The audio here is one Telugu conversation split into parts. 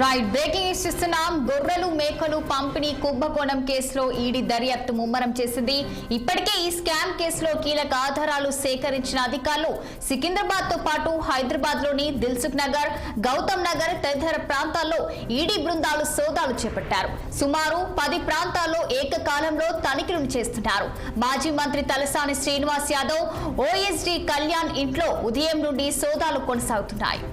రైట్ బ్రేకింగ్ న్యూస్ చూస్తున్నాం. గొర్రెలు మేకలు పంపిణీ కుంభకోణం కేసులో ఈడీ దర్యాప్తు ముమ్మరం చేసింది. ఇప్పటికే ఈ స్కామ్ కేసులో కీలక ఆధారాలు సేకరించిన అధికారులు సికింద్రాబాద్ తో పాటు హైదరాబాద్ లోని దిల్సుఖ్ నగర్, గౌతమ్ నగర్ తదితర ప్రాంతాల్లో ఈడీ బృందాలు సోదాలు చేపట్టారు. సుమారు 10 ప్రాంతాల్లో ఏకకాలంలో తనిఖీలు చేస్తున్నారు. మాజీ మంత్రి తలసాని శ్రీనివాస్ యాదవ్, ఓఎస్డీ కళ్యాణ్ ఇంట్లో ఉదయం నుండి సోదాలు కొనసాగుతున్నాయి.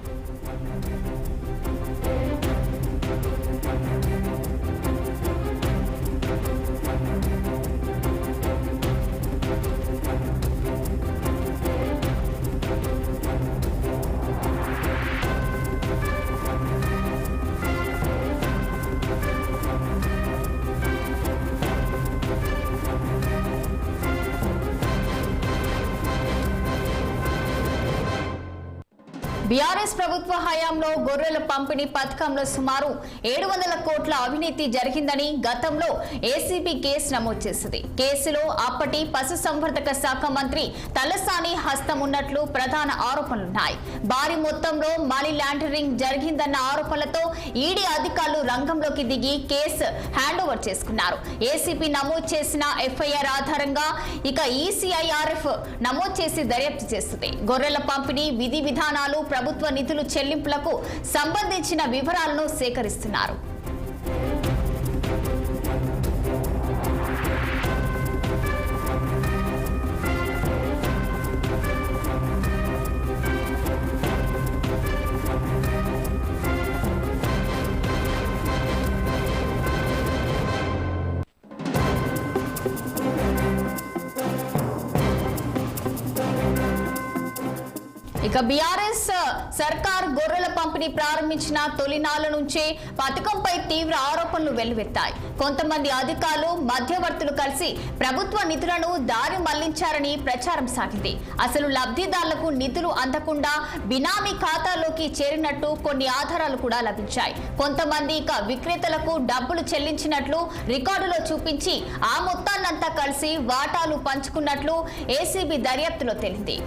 బీఆర్ఎస్ ప్రభుత్వ హయాంలో గొర్రెల పంపిణీ పథకంలో సుమారు 700 కోట్ల అవినీతి జరిగిందని గతంలో ఏసీబీ కేసు నమోదు చేసింది. కేసులో అప్పటి పశుసంవర్ధక శాఖ మంత్రి తలసాని హస్తం ఉన్నట్లు ప్రధాన ఆరోపణలున్నాయి. భారీ మొత్తంలో మనీ లాండరింగ్ జరిగిందన్న ఆరోపణలతో ఈడీ అధికారులు రంగంలోకి దిగి కేసు హ్యాండ్ ఓవర్ చేసుకున్నారు. ఏసీబీ నమోదు చేసిన ఎఫ్ఐఆర్ ఆధారంగా ఇక ఈసీఐఆర్ఎఫ్ నమోదు చేసి దర్యాప్తు చేస్తుంది. గొర్రెల పంపిణీ విధి విధానాలు, ప్రభుత్వ నిధులు చెల్లింపులకు సంబంధించిన వివరాలను సేకరిస్తున్నారు. ఇక బీఆర్ఎస్ సర్కార్ గొర్రెల పంపిణీ ప్రారంభించిన తొలినాళ్ల నుంచే పథకంపై తీవ్ర ఆరోపణలు వెల్లువెత్తాయి. కొంతమంది అధికారులు, మధ్యవర్తులు కలిసి ప్రభుత్వ నిధులను దారి మళ్లించారని ప్రచారం సాగింది. అసలు లబ్ధిదారులకు నిధులు అందకుండా బినామీ ఖాతాలోకి చేరినట్టు కొన్ని ఆధారాలు కూడా లభించాయి. కొంతమంది ఇక విక్రేతలకు డబ్బులు చెల్లించినట్లు రికార్డులో చూపించి ఆ మొత్తాన్నంతా కలిసి వాటాలు పంచుకున్నట్లు ఏసీబీ దర్యాప్తులో తేలింది.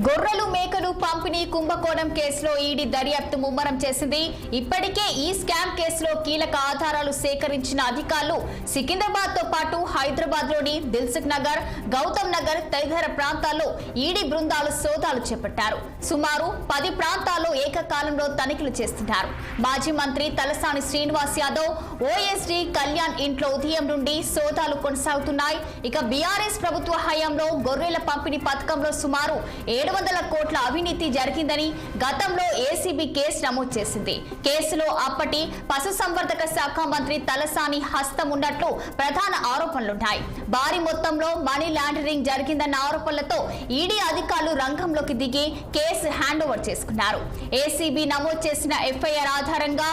గొర్రెలు మేకలు పంపిణీ కుంభకోణం కేసులో ఈడీ దర్యాప్తు ముమ్మరం చేసింది. ఇప్పటికే ఈ స్కామ్ కేసులో కీలక ఆధారాలు సేకరించిన అధికారులు సికింద్రాబాద్ తో పాటు హైదరాబాద్ లోని దిల్సుఖ్ నగర్, గౌతమ్ నగర్ తదితర ప్రాంతాల్లో ఈడీ బృందాలు సోదాలు చేపట్టారు. సుమారు 10 ప్రాంతాల్లో ఏకకాలంలో తనిఖీలు చేస్తున్నారు. మాజీ మంత్రి తలసాని శ్రీనివాస్ యాదవ్, ఓఎస్డీ కళ్యాణ్ ఇంట్లో ఉదయం నుండి సోదాలు కొనసాగుతున్నాయి. ఇక బీఆర్ఎస్ ప్రభుత్వ హయాంలో గొర్రెల పంపిణీ పథకంలో సుమారు 700 కోట్ల అవినీతి జరిగిందని గతంలో ఏసీబీ కేసు నమోదు చేసింది. కేసులో అప్పటి పశుసంవర్ధక శాఖ మంత్రి తలసాని హస్తం ఉన్నట్లు ప్రధాన ఆరోపణలున్నాయి. భారీ మొత్తంలో మనీ లాండరింగ్ జరిగిందన్న ఆరోపణలతో ఈడీ అధికారులు రంగంలోకి దిగి కేసు హ్యాండ్ ఓవర్ చేసుకున్నారు. ఏసీబీ నమోదు చేసిన ఎఫ్ఐఆర్ ఆధారంగా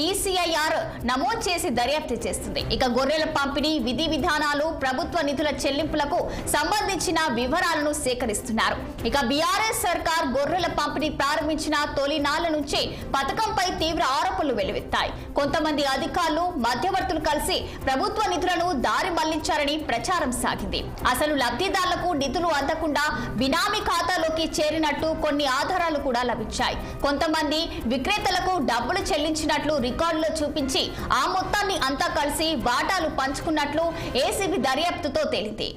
ఈసీఐఆర్ నమోదు చేసి దర్యాప్తు చేస్తుంది. ఇక గొర్రెల పంపిణీ విధి విధానాలు, ప్రభుత్వ నిధుల చెల్లింపులకు సంబంధించిన వివరాలను సేకరిస్తున్నారు. ఇక బీఆర్ఎస్ సర్కార్ గొర్రెల పంపిణీ ప్రారంభించిన తొలినాళ్ల నుంచే పథకంపై తీవ్ర ఆరోపణలు వెల్లువెత్తాయి. కొంతమంది అధికారులు, మధ్యవర్తులు కలిసి ప్రభుత్వ నిధులను దారి మళ్లించారని ప్రచారం సాగింది. అసలు లబ్ధిదారులకు నిధులు అందకుండా బినామీ ఖాతాలోకి చేరినట్టు కొన్ని ఆధారాలు కూడా లభించాయి. కొంతమంది విక్రేతలకు డబ్బులు చెల్లించినట్లు రికార్డులో చూపించి ఆ మొత్తాన్ని అంతా కలిసి వాటాలు పంచుకున్నట్లు ఏసీబీ దర్యాప్తుతో తేలింది.